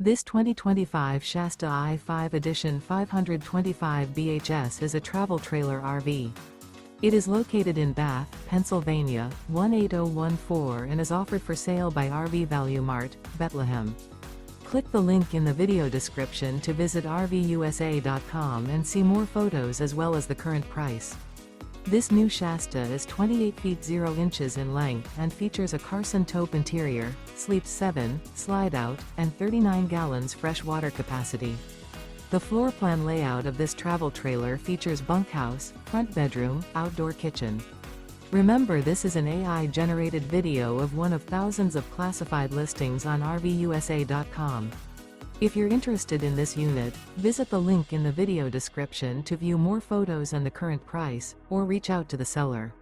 This 2025 Shasta I-5 Edition 525 BHS is a travel trailer RV. It is located in Bath, Pennsylvania, 18014 and is offered for sale by RV Value Mart, Behtlehem. Click the link in the video description to visit RVUSA.com and see more photos as well as the current price. This new Shasta is 28 feet 0 inches in length and features a Carson Taupe interior, sleeps 7, Slideout, and 39 gallons fresh water capacity. The floor plan layout of this travel trailer features bunkhouse, front bedroom, outdoor kitchen. Remember, this is an AI-generated video of one of thousands of classified listings on RVUSA.com. If you're interested in this unit, visit the link in the video description to view more photos and the current price, or reach out to the seller.